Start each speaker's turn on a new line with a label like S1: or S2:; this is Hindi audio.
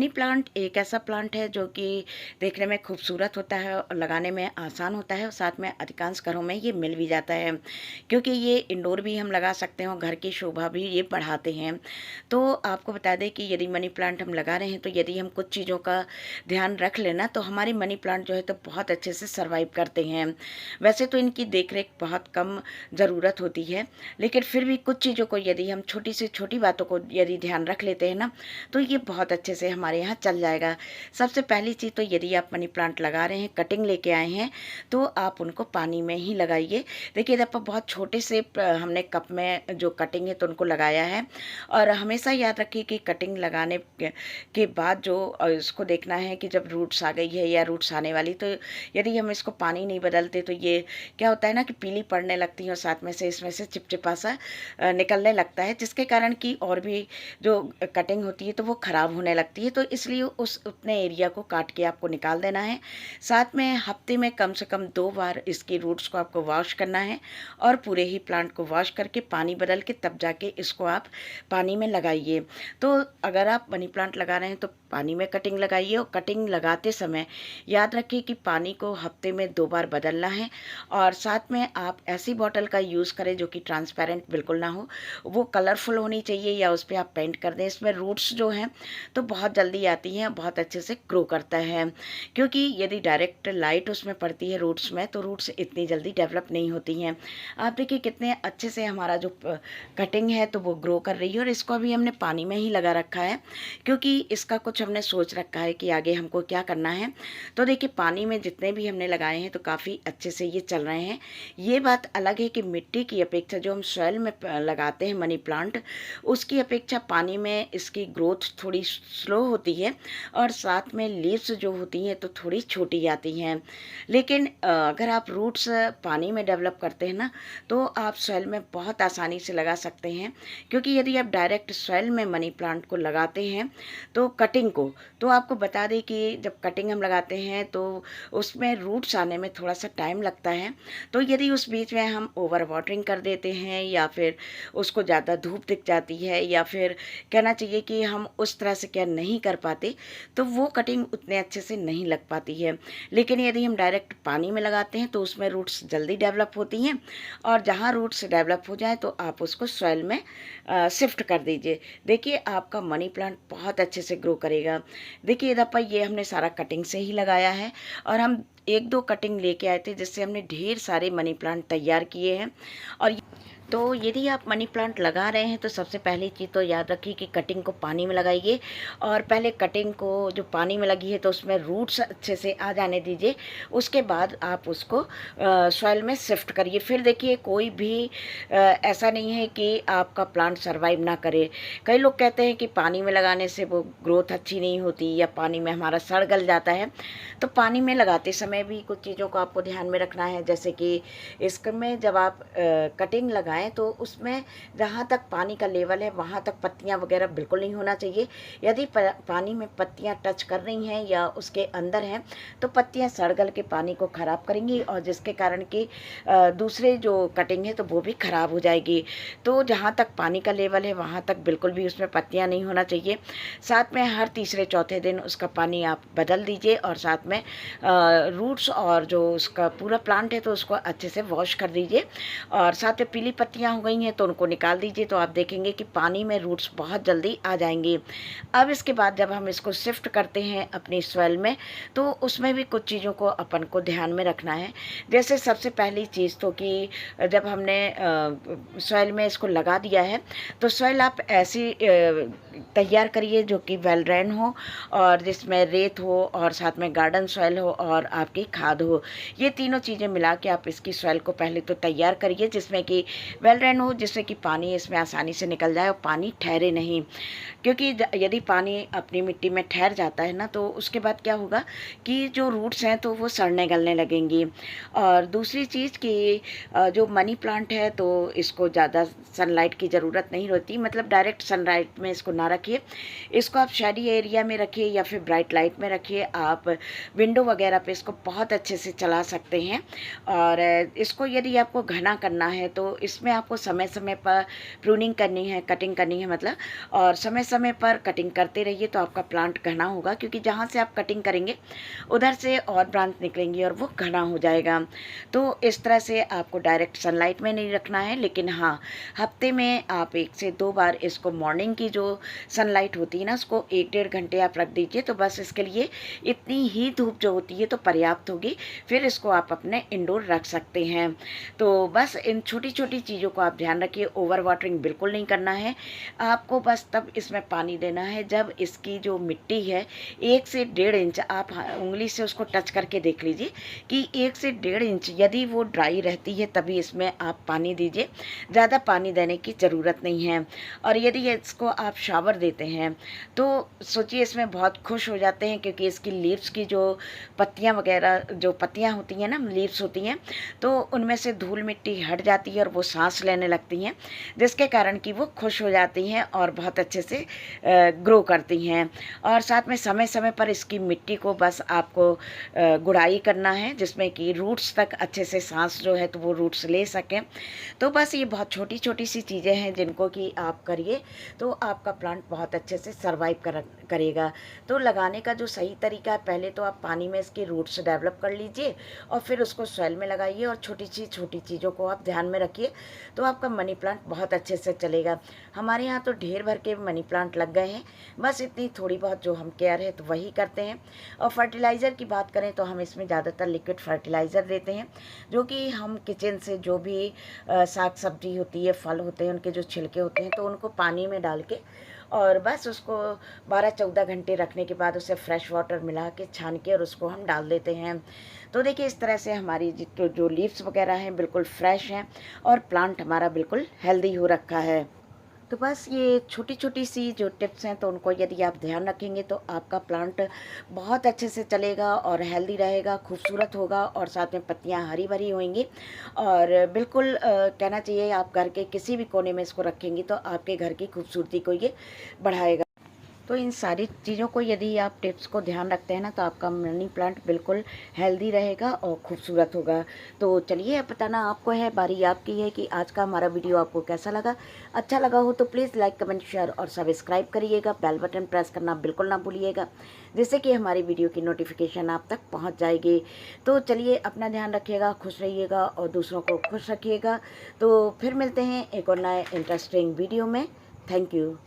S1: प्लांट एक ऐसा प्लांट है जो कि देखने में खूबसूरत होता है और लगाने में आसान होता है और साथ में अधिकांश घरों में ये मिल भी जाता है, क्योंकि ये इंडोर भी हम लगा सकते हैं और घर की शोभा भी ये बढ़ाते हैं। तो आपको बता दें कि यदि मनी प्लांट हम लगा रहे हैं तो यदि हम कुछ चीज़ों का ध्यान रख लेना तो हमारी मनी प्लांट जो है तो बहुत अच्छे से सर्वाइव करते हैं। वैसे तो इनकी देख रेख बहुत कम ज़रूरत होती है, लेकिन फिर भी कुछ चीज़ों को यदि हम छोटी से छोटी बातों को यदि ध्यान रख लेते हैं ना, तो ये बहुत अच्छे से हमारे यहाँ चल जाएगा। सबसे पहली चीज़ तो यदि आप मनी प्लांट लगा रहे हैं, कटिंग लेके आए हैं, तो आप उनको पानी में ही लगाइए। देखिए जब आप बहुत छोटे से हमने कप में जो कटिंग है तो उनको लगाया है, और हमेशा याद रखिए कि कटिंग लगाने के बाद जो इसको देखना है कि जब रूट्स आ गई है या रूट्स आने वाली, तो यदि हम इसको पानी नहीं बदलते तो ये क्या होता है ना कि पीली पड़ने लगती है और साथ में से इसमें से चिपचिपा सा निकलने लगता है, जिसके कारण कि और भी जो कटिंग होती है तो वो ख़राब होने लगती है। तो इसलिए उस उतने एरिया को काट के आपको निकाल देना है। साथ में हफ्ते में कम से कम 2 बार इसकी रूट्स को आपको वॉश करना है, और पूरे ही प्लांट को वॉश करके पानी बदल के तब जाके इसको आप पानी में लगाइए। तो अगर आप मनी प्लांट लगा रहे हैं तो पानी में कटिंग लगाइए, और कटिंग लगाते समय याद रखिए कि पानी को हफ्ते में 2 बार बदलना है। और साथ में आप ऐसी बॉटल का यूज़ करें जो कि ट्रांसपेरेंट बिल्कुल ना हो, वो कलरफुल होनी चाहिए, या उस पर आप पेंट कर दें। इसमें रूट्स जो हैं तो बहुत जल्दी आती हैं, बहुत अच्छे से ग्रो करता है, क्योंकि यदि डायरेक्ट लाइट उसमें पड़ती है रूट्स में तो रूट्स इतनी जल्दी डेवलप नहीं होती हैं। आप देखिए कितने अच्छे से हमारा जो कटिंग है तो वो ग्रो कर रही है, और इसको अभी हमने पानी में ही लगा रखा है, क्योंकि इसका कुछ हमने सोच रखा है कि आगे हमको क्या करना है। तो देखिए पानी में जितने भी हमने लगाए हैं तो काफ़ी अच्छे से ये चल रहे हैं। ये बात अलग है कि मिट्टी की अपेक्षा जो हम सॉइल में लगाते हैं मनी प्लांट, उसकी अपेक्षा पानी में इसकी ग्रोथ थोड़ी स्लो होती है, और साथ में लीव्स जो होती हैं तो थोड़ी छोटी आती हैं। लेकिन अगर आप रूट्स पानी में डेवलप करते हैं ना, तो आप सॉइल में बहुत आसानी से लगा सकते हैं, क्योंकि यदि आप डायरेक्ट सॉइल में मनी प्लांट को लगाते हैं तो कटिंग को, तो आपको बता दें कि जब कटिंग हम लगाते हैं तो उसमें रूट्स आने में थोड़ा सा टाइम लगता है। तो यदि उस बीच में हम ओवर वाटरिंग कर देते हैं, या फिर उसको ज़्यादा धूप दिख जाती है, या फिर कहना चाहिए कि हम उस तरह से केयर नहीं कर पाते, तो वो कटिंग उतने अच्छे से नहीं लग पाती है। लेकिन यदि हम डायरेक्ट पानी में लगाते हैं तो उसमें रूट्स जल्दी डेवलप होती हैं, और जहाँ रूट्स डेवलप हो जाए तो आप उसको सॉइल में शिफ्ट कर दीजिए। देखिए आपका मनी प्लांट बहुत अच्छे से ग्रो करेगा। देखिए दफा ये हमने सारा कटिंग से ही लगाया है, और हम 1-2 कटिंग लेके आए थे जिससे हमने ढेर सारे मनी प्लांट तैयार किए हैं। और तो यदि आप मनी प्लांट लगा रहे हैं तो सबसे पहली चीज़ तो याद रखिए कि कटिंग को पानी में लगाइए, और पहले कटिंग को जो पानी में लगी है तो उसमें रूट्स अच्छे से आ जाने दीजिए। उसके बाद आप उसको सॉइल में शिफ्ट करिए। फिर देखिए कोई भी ऐसा नहीं है कि आपका प्लांट सर्वाइव ना करे। कई लोग कहते हैं कि पानी में लगाने से वो ग्रोथ अच्छी नहीं होती, या पानी में हमारा सड़ गल जाता है। तो पानी में लगाते समय भी कुछ चीज़ों को आपको ध्यान में रखना है, जैसे कि इसमें जब आप कटिंग लगाएं तो उसमें जहाँ तक पानी का लेवल है वहाँ तक पत्तियाँ वगैरह बिल्कुल नहीं होना चाहिए। यदि पानी में पत्तियाँ टच कर रही हैं या उसके अंदर हैं तो पत्तियाँ सड़ गल के पानी को ख़राब करेंगी, और जिसके कारण कि दूसरे जो कटिंग है तो वो भी ख़राब हो जाएगी। तो जहाँ तक पानी का लेवल है वहाँ तक बिल्कुल भी उसमें पत्तियाँ नहीं होना चाहिए। साथ में हर तीसरे चौथे दिन उसका पानी आप बदल दीजिए, और साथ में रूट्स और जो उसका पूरा प्लांट है तो उसको अच्छे से वॉश कर दीजिए। और साथ में पीली पत्तियां हो गई हैं तो उनको निकाल दीजिए, तो आप देखेंगे कि पानी में रूट्स बहुत जल्दी आ जाएंगी। अब इसके बाद जब हम इसको शिफ्ट करते हैं अपनी सॉइल में, तो उसमें भी कुछ चीज़ों को अपन को ध्यान में रखना है। जैसे सबसे पहली चीज़ तो कि जब हमने सॉइल में इसको लगा दिया है तो सॉइल आप ऐसी तैयार करिए जो कि वेल ड्रेन हो, और जिसमें रेत हो, और साथ में गार्डन सॉइल हो, और आपकी खाद हो। ये तीनों चीज़ें मिला के आप इसकी सॉइल को पहले तो तैयार करिए, जिसमें कि वेल ड्रेन हो, जिससे कि पानी इसमें आसानी से निकल जाए और पानी ठहरे नहीं। क्योंकि यदि पानी अपनी मिट्टी में ठहर जाता है ना, तो उसके बाद क्या होगा कि जो रूट्स हैं तो वो सड़ने गलने लगेंगी। और दूसरी चीज़ कि जो मनी प्लांट है तो इसको ज़्यादा सनलाइट की ज़रूरत नहीं होती, मतलब डायरेक्ट सनलाइट में इसको ना रखिए। इसको आप शेडी एरिया में रखिए या फिर ब्राइट लाइट में रखिए। आप विंडो वगैरह पे इसको बहुत अच्छे से चला सकते हैं। और इसको यदि आपको घना करना है तो इसमें आपको समय समय पर प्रूनिंग करनी है, कटिंग करनी है मतलब, और समय समय पर कटिंग करते रहिए तो आपका प्लांट घना होगा, क्योंकि जहाँ से आप कटिंग करेंगे उधर से और ब्रांच निकलेंगी और वो घना हो जाएगा। तो इस तरह से आपको डायरेक्ट सनलाइट में नहीं रखना है, लेकिन हाँ, हफ्ते में आप 1 से 2 बार इसको मॉर्निंग की जो सनलाइट होती है ना, उसको 1-1.5 घंटे आप रख दीजिए। तो बस इसके लिए इतनी ही धूप जो होती है तो पर्याप्त होगी, फिर इसको आप अपने इंडोर रख सकते हैं। तो बस इन छोटी छोटी चीज़ों को आप ध्यान रखिए। ओवर वाटरिंग बिल्कुल नहीं करना है आपको, बस तब इसमें पानी देना है जब इसकी जो मिट्टी है 1 से 1.5 इंच, आप उंगली से उसको टच करके देख लीजिए कि 1 से 1.5 इंच यदि वो ड्राई रहती है तभी इसमें आप पानी दीजिए, ज़्यादा पानी देने की ज़रूरत नहीं है। और यदि इसको आप शावर देते हैं तो सोचिए इसमें बहुत खुश हो जाते हैं, क्योंकि इसकी लीव्स की जो पत्तियां वगैरह, जो पत्तियां होती हैं ना, लीव्स होती हैं, तो उनमें से धूल मिट्टी हट जाती है और वो सांस लेने लगती हैं, जिसके कारण कि वो खुश हो जाती हैं और बहुत अच्छे से ग्रो करती हैं। और साथ में समय समय पर इसकी मिट्टी को बस आपको गुड़ाई करना है, जिसमें कि रूट्स तक अच्छे से सांस जो है तो वो रूट्स ले सकें। तो बस ये बहुत छोटी छोटी सी चीज़ें हैं जिनको कि आप करिए तो आपका प्लांट बहुत अच्छे से सर्वाइव करेगा। तो लगाने का जो सही तरीका है, पहले तो आप पानी में इसके रूट्स डेवलप कर लीजिए और फिर उसको सॉइल में लगाइए, और छोटी चीज़ों को आप ध्यान में रखिए तो आपका मनी प्लांट बहुत अच्छे से चलेगा। हमारे यहाँ तो ढेर भर के मनी प्लांट लग गए हैं, बस इतनी थोड़ी बहुत जो हम केयर है तो वही करते हैं। और फर्टिलाइज़र की बात करें तो हम इसमें ज़्यादातर लिक्विड फर्टिलाइज़र देते हैं, जो कि हम किचन से जो भी साग सब्जी होती है, फल होते हैं, उनके जो छिलके होते हैं तो उनको पानी में डाल के और बस उसको 12-14 घंटे रखने के बाद उसे फ्रेश वाटर मिला के छान के और उसको हम डाल देते हैं। तो देखिए इस तरह से हमारी जो लीव्स वगैरह हैं बिल्कुल फ्रेश हैं और प्लांट हमारा बिल्कुल हेल्दी हो रखा है। तो बस ये छोटी छोटी सी जो टिप्स हैं तो उनको यदि आप ध्यान रखेंगे तो आपका प्लांट बहुत अच्छे से चलेगा और हेल्दी रहेगा, खूबसूरत होगा, और साथ में पत्तियां हरी भरी होंगी। और बिल्कुल कहना चाहिए आप घर के किसी भी कोने में इसको रखेंगी तो आपके घर की खूबसूरती को ये बढ़ाएगा। तो इन सारी चीज़ों को यदि आप टिप्स को ध्यान रखते हैं ना तो आपका मनी प्लांट बिल्कुल हेल्दी रहेगा और खूबसूरत होगा। तो चलिए अब बताना आपको है, बारी आपकी है कि आज का हमारा वीडियो आपको कैसा लगा। अच्छा लगा हो तो प्लीज़ लाइक, कमेंट, शेयर और सब्सक्राइब करिएगा। बेल बटन प्रेस करना बिल्कुल ना भूलिएगा, जिससे कि हमारी वीडियो की नोटिफिकेशन आप तक पहुँच जाएगी। तो चलिए अपना ध्यान रखिएगा, खुश रहिएगा और दूसरों को खुश रखिएगा। तो फिर मिलते हैं एक और नए इंटरेस्टिंग वीडियो में। Thank you.